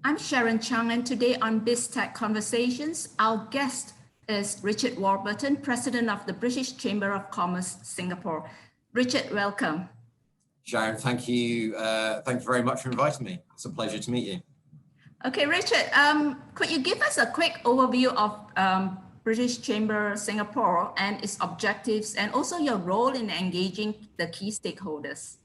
I'm Sharon Chang, and today on BizTech Conversations, our guest is Richard Warburton, President of the British Chamber of Commerce, Singapore. Richard, welcome. Sharon, thank you. Thank you very much for inviting me. It's a pleasure to meet you. Okay, Richard, could you give us a quick overview of British Chamber Singapore and its objectives, and also your role in engaging the key stakeholders?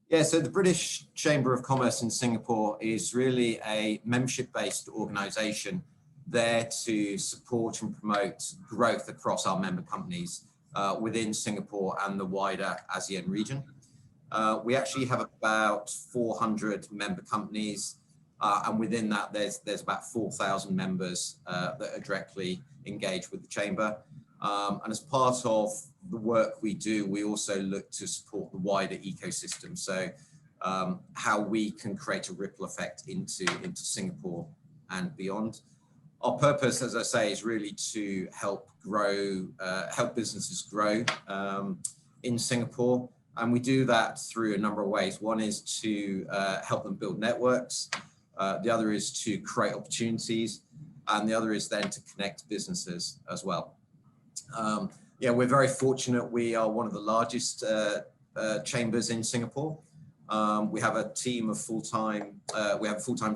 Yeah, so the British Chamber of Commerce in Singapore is really a membership-based organisation there to support and promote growth across our member companies within Singapore and the wider ASEAN region. We actually have about 400 member companies, and within that there's about 4,000 members that are directly engaged with the Chamber. And as part of the work we do, we also look to support the wider ecosystem. So how we can create a ripple effect into Singapore and beyond. Our purpose, as I say, is really to help businesses grow in Singapore. And we do that through a number of ways. One is to help them build networks. The other is to create opportunities. And the other is then to connect businesses as well. Yeah, we're very fortunate. We are one of the largest chambers in Singapore. We have a team of full-time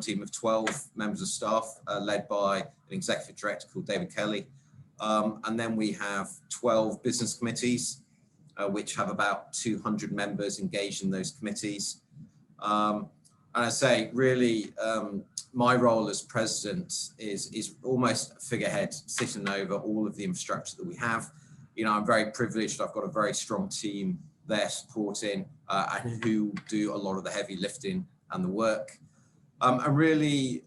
team of 12 members of staff led by an executive director called David Kelly. And then we have 12 business committees, which have about 200 members engaged in those committees. And I say, really, my role as president is almost a figurehead sitting over all of the infrastructure that we have. You know, I'm very privileged. I've got a very strong team there supporting and who do a lot of the heavy lifting and the work. And really,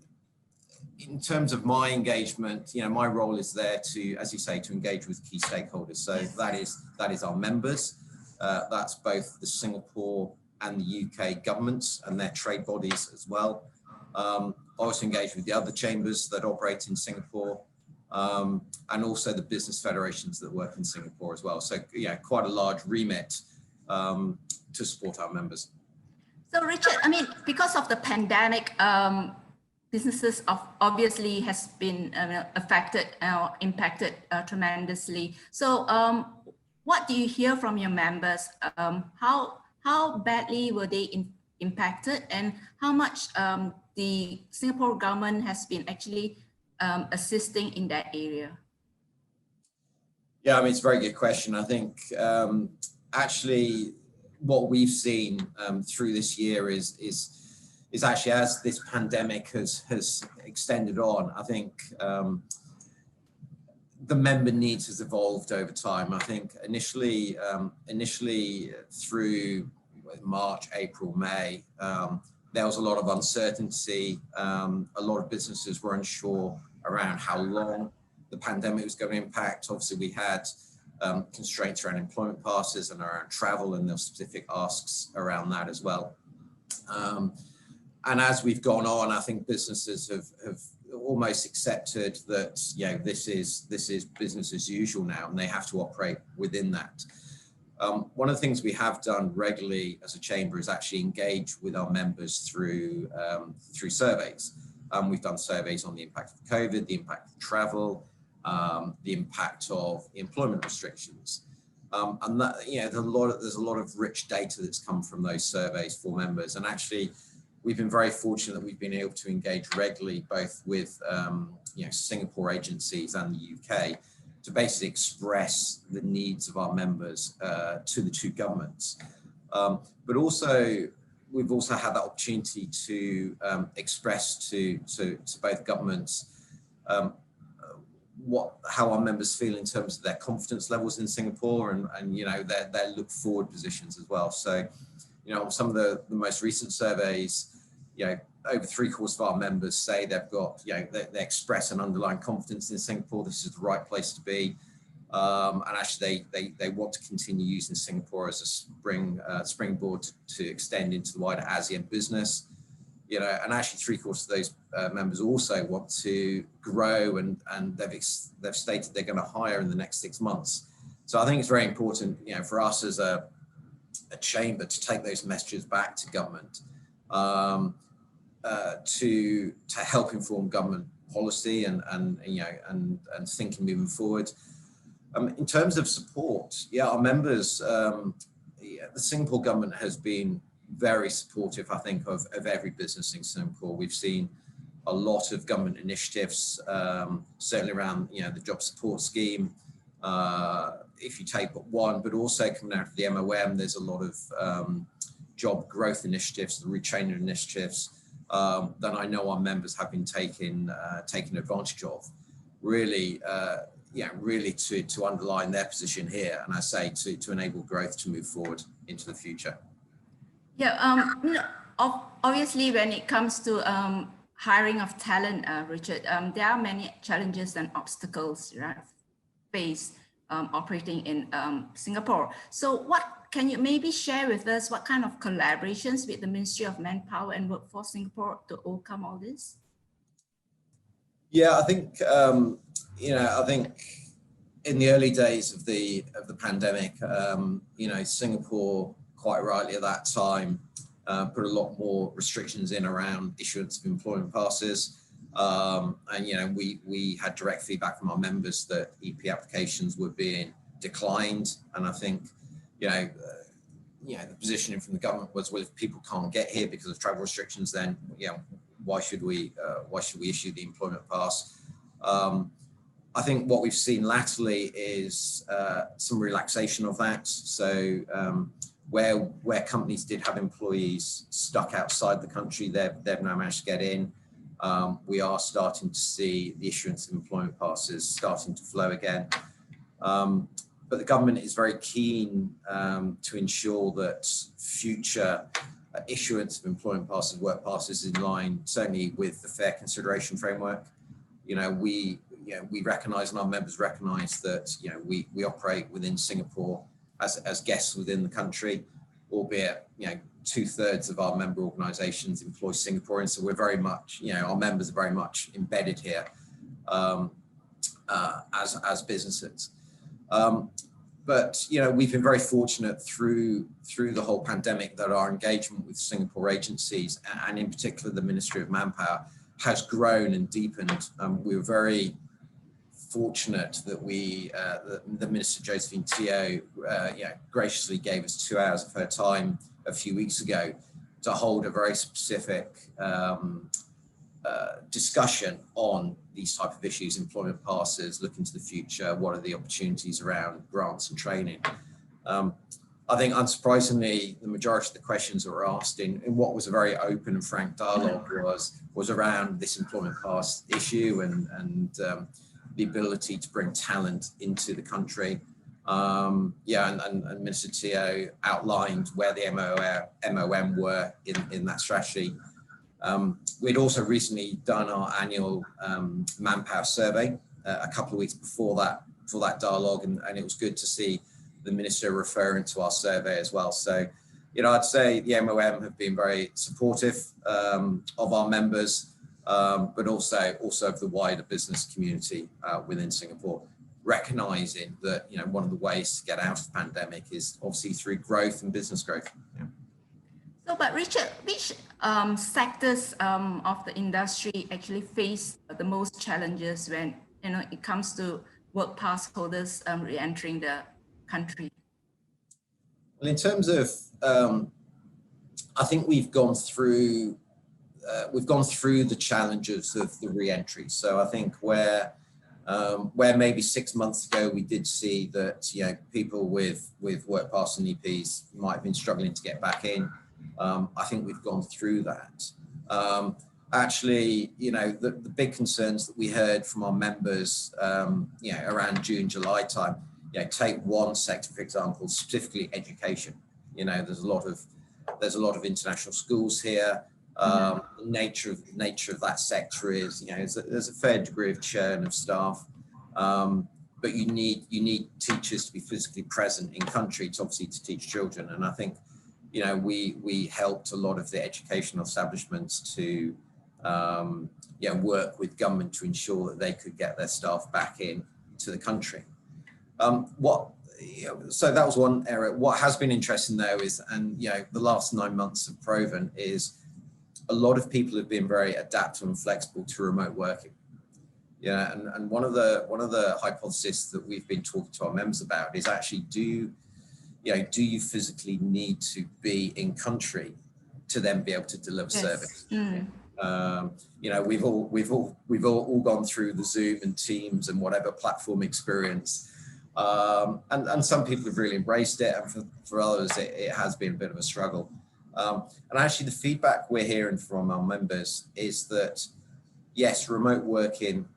in terms of my engagement, you know, my role is there to, as you say, to engage with key stakeholders. So that is our members. That's both the Singapore and the UK governments and their trade bodies as well. I also engage with the other chambers that operate in Singapore, and also the business federations that work in Singapore as well. So yeah, quite a large remit to support our members. So Richard, I mean, because of the pandemic, businesses obviously has been affected or impacted tremendously. So what do you hear from your members? How badly were they impacted, and how much the Singapore government has been actually assisting in that area? Yeah, I mean, it's a very good question. I think actually what we've seen through this year is actually, as this pandemic has extended on, I think the member needs has evolved over time. I think initially through March, April, May, there was a lot of uncertainty. A lot of businesses were unsure around how long the pandemic was going to impact. Obviously, we had constraints around employment passes and around travel, and there were specific asks around that as well. And as we've gone on, I think businesses have almost accepted that, you know, this is business as usual now, and they have to operate within that. One of the things we have done regularly as a chamber is actually engage with our members through surveys. We've done surveys on the impact of COVID, the impact of travel, the impact of employment restrictions. And that, you know, there's a lot of rich data that's come from those surveys for members. And actually, we've been very fortunate that we've been able to engage regularly both with you know, Singapore agencies and the UK to basically express the needs of our members to the two governments. But also, we've also had that opportunity to express to both governments how our members feel in terms of their confidence levels in Singapore and you know, their look forward positions as well. So, you know, some of the most recent surveys, you know, over 3/4 of our members say they've got, you know, they express an underlying confidence in Singapore. This is the right place to be. And actually they want to continue using Singapore as a springboard to extend into the wider ASEAN business. You know, and actually 3/4 of those members also want to grow, and they've stated they're going to hire in the next 6 months. So I think it's very important, you know, for us as a chamber to take those messages back to government. to help inform government policy and thinking moving forward. In terms of support, yeah, our members, the Singapore government has been very supportive, I think, of every business in Singapore. We've seen a lot of government initiatives, certainly around, the job support scheme, if you take but one, but also coming out of the MOM, there's a lot of job growth initiatives, the retraining initiatives that I know our members have been taking advantage of, really, really to underline their position here, and I say to enable growth to move forward into the future. Yeah, obviously, when it comes to hiring of talent, Richard, there are many challenges and obstacles, right, faced operating in Singapore. So what can you maybe share with us, what kind of collaborations with the Ministry of Manpower and Workforce Singapore to overcome all this? Yeah, I think, I think in the early days of the pandemic, Singapore, quite rightly at that time, put a lot more restrictions in around issuance of employment passes. And, we had direct feedback from our members that EP applications were being declined. And I think, the positioning from the government was, well, if people can't get here because of travel restrictions, then, why should we issue the employment pass? I think what we've seen latterly is some relaxation of that. So where companies did have employees stuck outside the country, they've now managed to get in. We are starting to see the issuance of employment passes starting to flow again. But the government is very keen to ensure that future issuance of employment passes, work passes, in line certainly with the fair consideration framework. We recognise, and our members recognise that we operate within Singapore as guests within the country, albeit 2/3 of our member organisations employ Singaporeans, so we're very much, our members are very much embedded here as businesses. But we've been very fortunate through the whole pandemic that our engagement with Singapore agencies, and in particular the Ministry of Manpower, has grown and deepened. We were very fortunate that the Minister Josephine Teo graciously gave us 2 hours of her time a few weeks ago to hold a very specific discussion on these type of issues, employment passes, looking to the future, what are the opportunities around grants and training. I think unsurprisingly, the majority of the questions that were asked in what was a very open and frank dialogue was around this employment pass issue and the ability to bring talent into the country. And Minister Teo outlined where the MOM were in that strategy. We'd also recently done our annual Manpower survey a couple of weeks before that dialogue, and it was good to see the Minister referring to our survey as well. So, I'd say the MOM have been very supportive of our members, but also of the wider business community within Singapore, recognising that one of the ways to get out of the pandemic is obviously through growth and business growth. Yeah. So, but Richard, which sectors of the industry actually face the most challenges when it comes to work pass holders re-entering the country? Well, in terms of, I think we've gone through the challenges of the re-entry. So I think where maybe 6 months ago we did see that people with work pass and EPs might have been struggling to get back in. I think we've gone through that. Actually, the big concerns that we heard from our members, around June, July time, take one sector, for example, specifically education. There's a lot of international schools here. The nature of that sector is, there's a fair degree of churn of staff, but you need teachers to be physically present in country to obviously to teach children. And I think, we helped a lot of the educational establishments to work with government to ensure that they could get their staff back in to the country. So that was one area. What has been interesting though is, and the last 9 months have proven, is a lot of people have been very adaptable and flexible to remote working. Yeah, and one of the hypotheses that we've been talking to our members about is actually do you physically need to be in country to then be able to deliver service? You know, we've all gone through the Zoom and Teams and whatever platform experience, and some people have really embraced it, and for others it has been a bit of a struggle. And actually, the feedback we're hearing from our members is that yes, remote working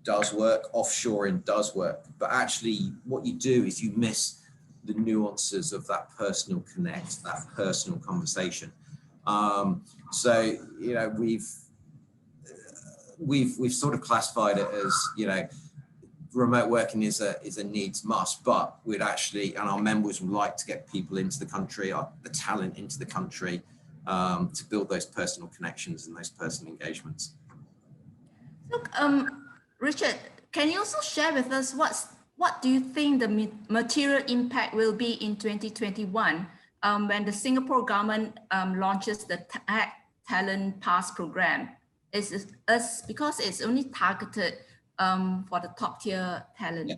does work, offshoring does work, but actually, what you do is you miss the nuances of that personal connect, that personal conversation. So, you know, we've sort of classified it as, you know, remote working is a needs must, but we'd actually, and our members would like to get people into the country, the talent into the country, to build those personal connections and those personal engagements. Look, Richard, can you also share with us what do you think the material impact will be in 2021 when the Singapore government launches the Talent Pass program? Because it's only targeted for the top tier talent.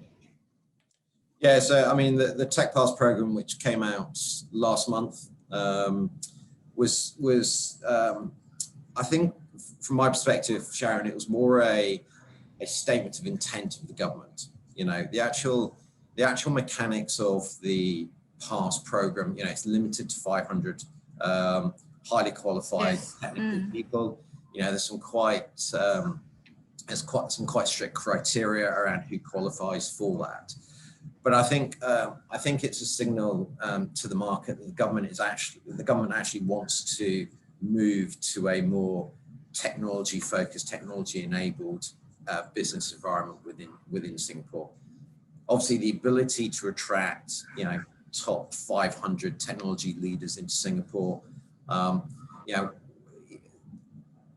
Yeah, so I mean, the Tech Pass program, which came out last month, was I think from my perspective, Sharon, it was more a statement of intent of the government. You know, the actual mechanics of the pass program, you know, it's limited to 500 highly qualified technical people. You know, there's some quite strict criteria around who qualifies for that. But I think it's a signal to the market that the government actually wants to move to a more technology-focused, technology-enabled business environment within Singapore. Obviously, the ability to attract, you know, top 500 technology leaders into Singapore, you know,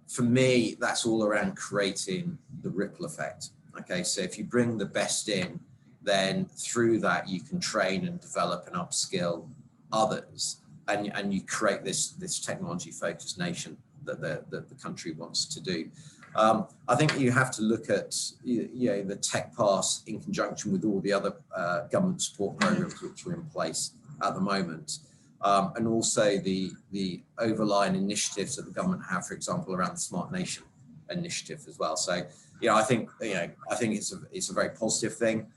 for me, that's all around creating the ripple effect. Okay, so if you bring the best in, then through that you can train and develop and upskill others, and you create this technology-focused nation that the country wants to do. I think you have to look at the Tech Pass in conjunction with all the other government support programs which are in place at the moment, and also the overlying initiatives that the government have, for example, around the Smart Nation initiative as well. So, I think it's a very positive thing.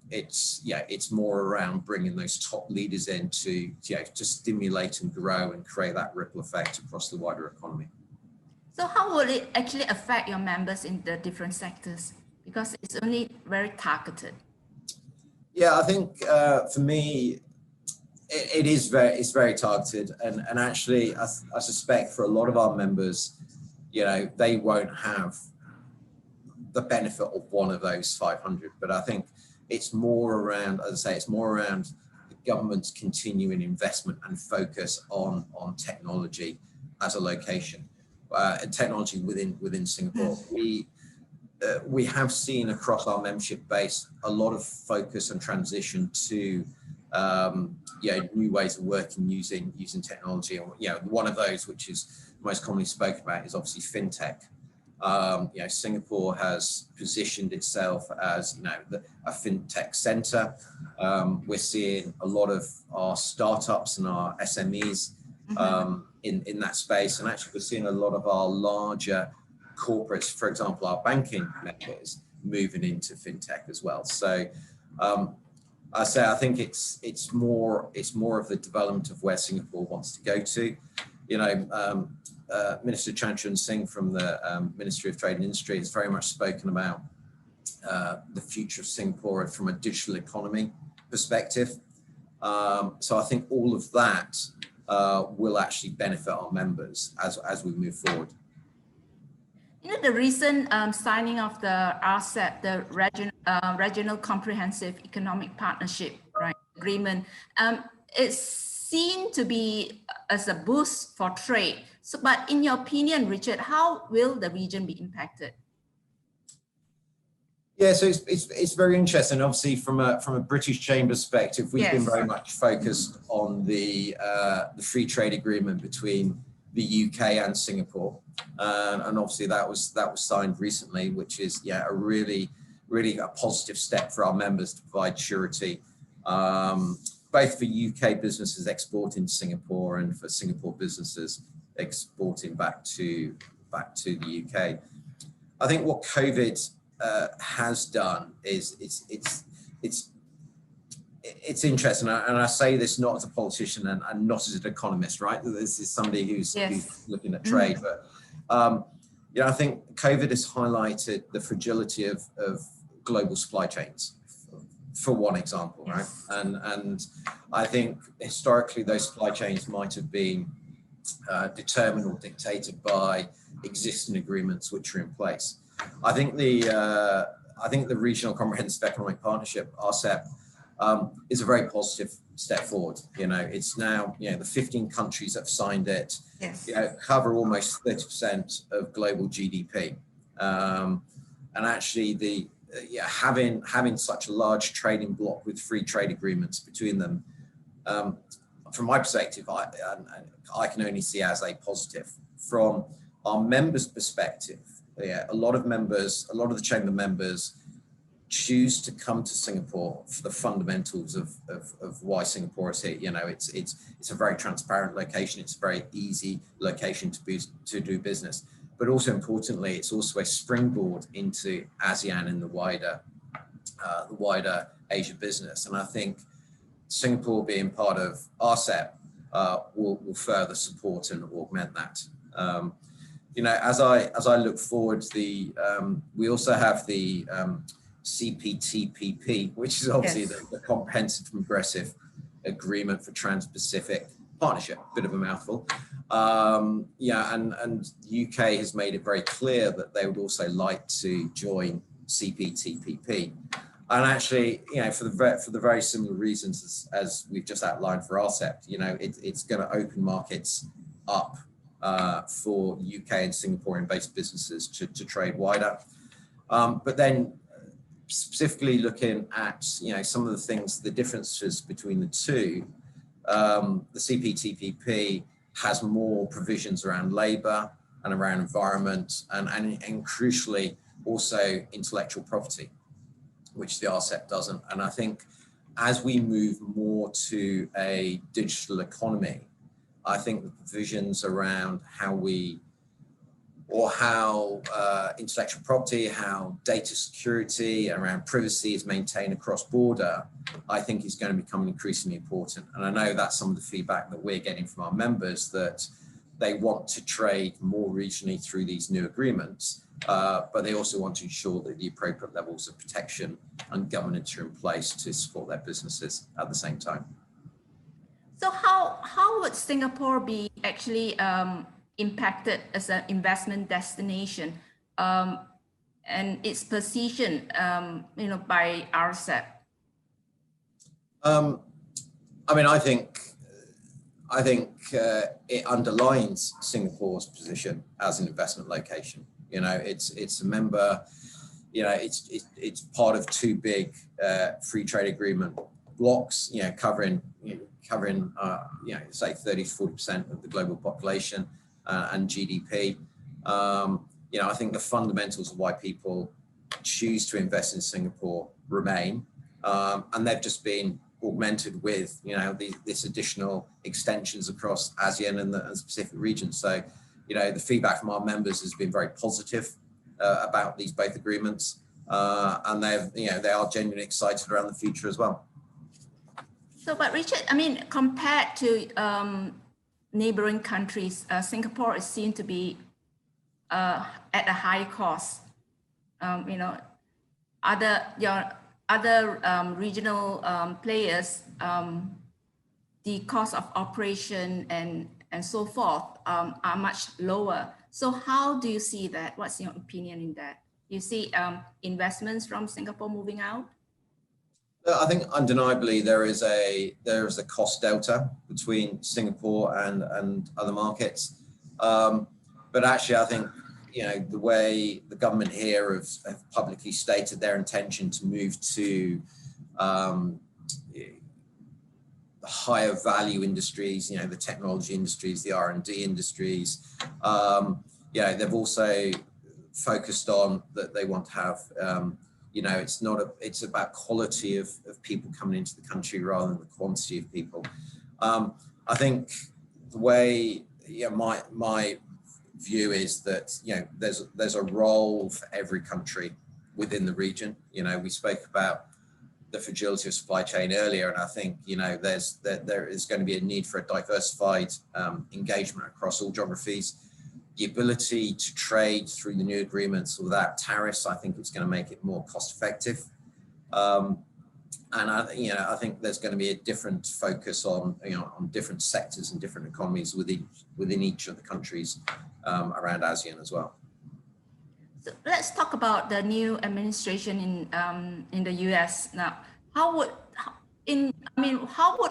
It's more around bringing those top leaders in to stimulate and grow and create that ripple effect across the wider economy. So how will it actually affect your members in the different sectors? Because it's only very targeted. Yeah, I think for me, it's very targeted, and actually I suspect for a lot of our members, they won't have the benefit of one of those 500. But I think it's more around, as I say, it's more around the government's continuing investment and focus on technology as a location. Technology within Singapore. We have seen across our membership base a lot of focus and transition to new ways of working using technology. And one of those, which is most commonly spoken about, is obviously fintech. Singapore has positioned itself as a fintech center. We're seeing a lot of our startups and our SMEs in that space, and actually we're seeing a lot of our larger corporates, for example, our banking members, moving into fintech as well. So I think it's more of the development of where Singapore wants to go to. Minister Chang from the Ministry of Trade and Industry has very much spoken about the future of Singapore from a digital economy perspective. So I think all of that will actually benefit our members as we move forward. The recent signing of the RCEP, the Regional Comprehensive Economic Partnership agreement, it's seen to be as a boost for trade. So, but in your opinion, Richard, how will the region be impacted? Yeah, so it's very interesting. Obviously, from a British Chamber perspective, we've been very much focused on the free trade agreement between the UK and Singapore, and obviously that was signed recently, which is a really a positive step for our members to provide surety, both for UK businesses exporting to Singapore and for Singapore businesses exporting back to the UK. I think what COVID has done is it's interesting, and I say this not as a politician and not as an economist, right? This is somebody who's looking at trade, but I think COVID has highlighted the fragility of global supply chains, for one example, right? And I think historically those supply chains might have been determined or dictated by existing agreements which are in place. I think the Regional Comprehensive Economic Partnership, RCEP, is a very positive step forward. It's now, the 15 countries that have signed it, cover almost 30% of global GDP. And actually having such a large trading bloc with free trade agreements between them, from my perspective, I can only see as a positive. From our members' perspective, a lot of the chamber members choose to come to Singapore for the fundamentals of why Singapore is here. It's a very transparent location. It's a very easy location to do business. But also importantly, it's also a springboard into ASEAN and the wider Asia business. And I think Singapore being part of RCEP will further support and augment that. As I look forward, we also have the CPTPP, which is obviously the Comprehensive Progressive Agreement for Trans-Pacific Partnership, bit of a mouthful. And the UK has made it very clear that they would also like to join CPTPP. And actually, for the very similar reasons as we've just outlined for RCEP, it's going to open markets up for UK and Singaporean-based businesses to trade wider. But then specifically looking at some of the things, the differences between the two, the CPTPP has more provisions around labour and around environment and crucially also intellectual property, which the RCEP doesn't. And I think as we move more to a digital economy, I think the provisions around how intellectual property, how data security, around privacy is maintained across border, I think is going to become increasingly important. And I know that's some of the feedback that we're getting from our members, that they want to trade more regionally through these new agreements, but they also want to ensure that the appropriate levels of protection and governance are in place to support their businesses at the same time. So how would Singapore be actually impacted as an investment destination and its position, by RCEP? I think it underlines Singapore's position as an investment location. It's a member. It's part of two big free trade agreement blocks. Covering say 30 to 40% of the global population and GDP. I think the fundamentals of why people choose to invest in Singapore remain, and they've just been augmented with this additional extensions across ASEAN and the Pacific region. So the feedback from our members has been very positive about these both agreements, and they are genuinely excited around the future as well. So, but Richard, compared to neighboring countries, Singapore is seen to be at a high cost. Other regional players, the cost of operation and so forth are much lower. So how do you see that? What's your opinion in that? You see investments from Singapore moving out? I think undeniably there is a cost delta between Singapore and other markets. But actually, I think the way the government here have publicly stated their intention to move to higher value industries, you know, the technology industries, the R&D industries. They've also focused on that they want to have, it's about quality of people coming into the country rather than the quantity of people. I think the way, my view is that, there's a role for every country within the region. We spoke about the fragility of supply chain earlier, and I think, there is going to be a need for a diversified engagement across all geographies. The ability to trade through the new agreements without tariffs, I think it's going to make it more cost effective. And I think there's going to be a different focus on different sectors and different economies within each of the countries around ASEAN as well. So let's talk about the new administration in the US now. How would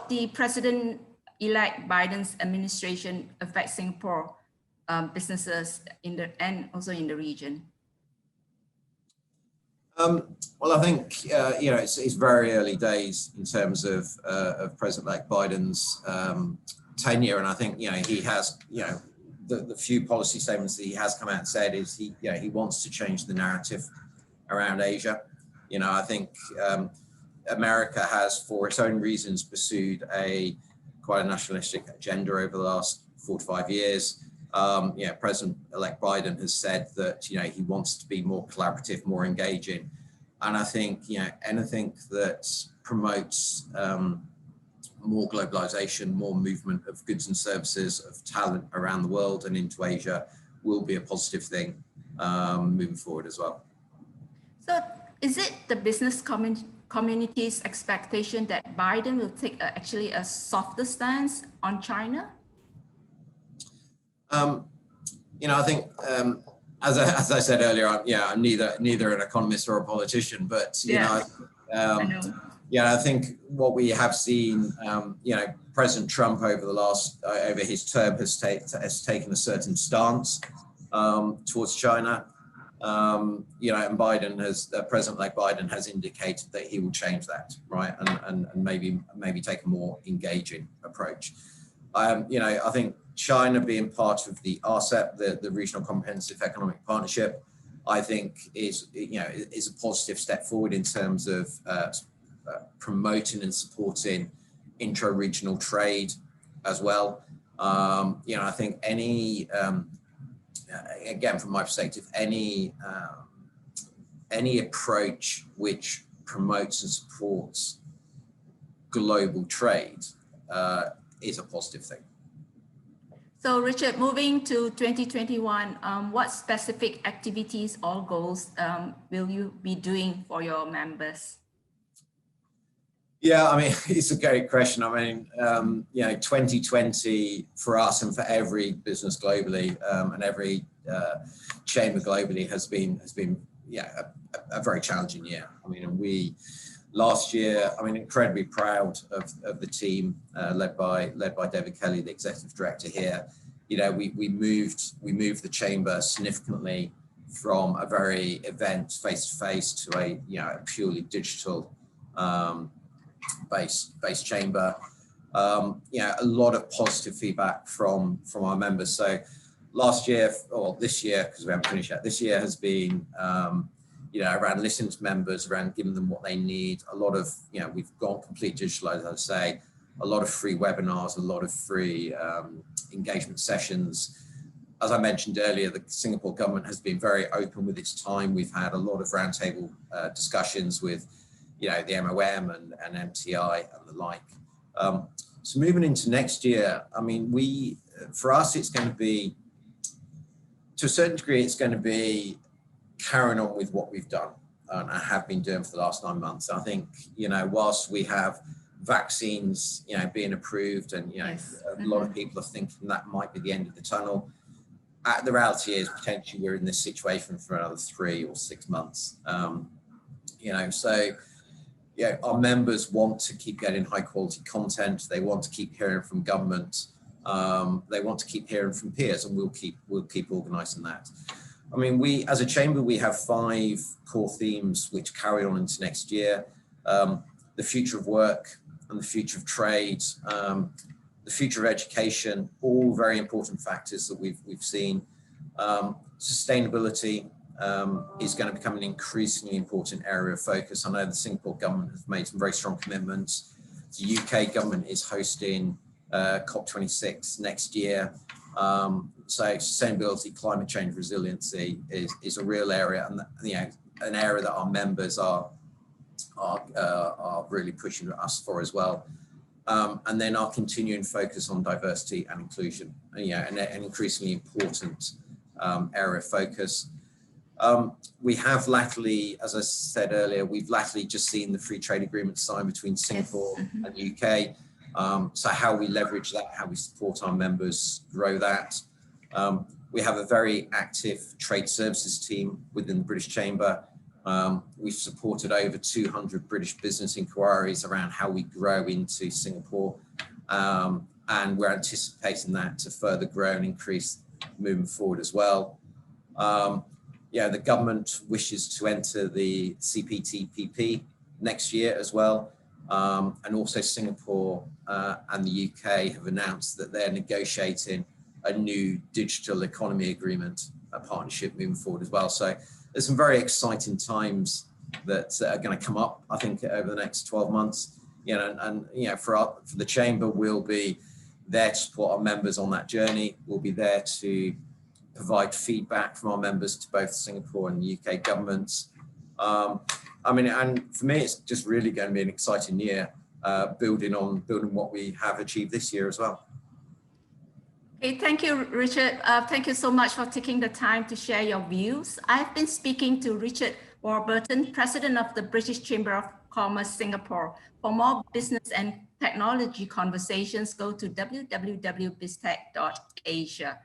the President-elect Biden's administration affect Singapore businesses and also in the region? Well, I think it's very early days in terms of President-elect Biden's tenure, and I think he has the few policy statements that he has come out and said is he wants to change the narrative around Asia. I think America has, for its own reasons, pursued quite a nationalistic agenda over the last 4 to 5 years. President-elect Biden has said that he wants to be more collaborative, more engaging, and I think anything that promotes more globalization, more movement of goods and services, of talent around the world and into Asia will be a positive thing moving forward as well. So is it the business community's expectation that Biden will take actually a softer stance on China? I think, as I said earlier, I'm neither an economist or a politician, but I think what we have seen, President Trump over his term has taken a certain stance towards China, and President-elect Biden has indicated that he will change that, right, and maybe take a more engaging approach. I think China being part of the RCEP, the Regional Comprehensive Economic Partnership, I think is a positive step forward in terms of promoting and supporting intra-regional trade as well. I think again, from my perspective, any approach which promotes and supports global trade is a positive thing. So Richard, moving to 2021, what specific activities or goals will you be doing for your members? Yeah, it's a great question. 2020 for us and for every business globally and every chamber globally has been a very challenging year. Last year, incredibly proud of the team led by David Kelly, the executive director here. We moved the chamber significantly from a very event face-to-face to a purely digital based chamber. A lot of positive feedback from our members. So last year, or this year, because we haven't finished yet, this year has been around listening to members, around giving them what they need. A lot of, we've gone complete digital, as I say, a lot of free webinars, a lot of free engagement sessions. As I mentioned earlier, the Singapore government has been very open with its time. We've had a lot of roundtable discussions with, the MOM and MTI and the like. So moving into next year, for us, it's going to be, to a certain degree, it's going to be carrying on with what we've done and have been doing for the last 9 months. I think, whilst we have vaccines, being approved and, yes. A lot of people are thinking that might be the end of the tunnel. The reality is potentially we're in this situation for another 3 or 6 months. Our members want to keep getting high quality content. They want to keep hearing from government. They want to keep hearing from peers, and we'll keep organising that. We, as a chamber, we have 5 core themes which carry on into next year. The future of work, and the future of trade, the future of education, all very important factors that we've seen. Sustainability is going to become an increasingly important area of focus. I know the Singapore government has made some very strong commitments. The UK government is hosting COP26 next year. So sustainability, climate change, resiliency is a real area, and an area that our members are really pushing us for as well. And then our continuing focus on diversity and inclusion, an increasingly important area of focus. We have latterly, as I said earlier, we've latterly just seen the free trade agreement signed between Singapore and the UK. So how we leverage that, how we support our members, grow that. We have a very active trade services team within the British Chamber. We've supported over 200 British business inquiries around how we grow into Singapore. And we're anticipating that to further grow and increase moving forward as well. The government wishes to enter the CPTPP next year as well. And also Singapore and the UK have announced that they're negotiating a new digital economy agreement, a partnership moving forward as well. So there's some very exciting times that are going to come up, I think, over the next 12 months. For the Chamber, we'll be there to support our members on that journey. We'll be there to provide feedback from our members to both Singapore and the UK governments. And for me, it's just really going to be an exciting year, building what we have achieved this year as well. Okay, thank you, Richard. Thank you so much for taking the time to share your views. I've been speaking to Richard Warburton, President of the British Chamber of Commerce Singapore. For more business and technology conversations, go to www.biztech.asia.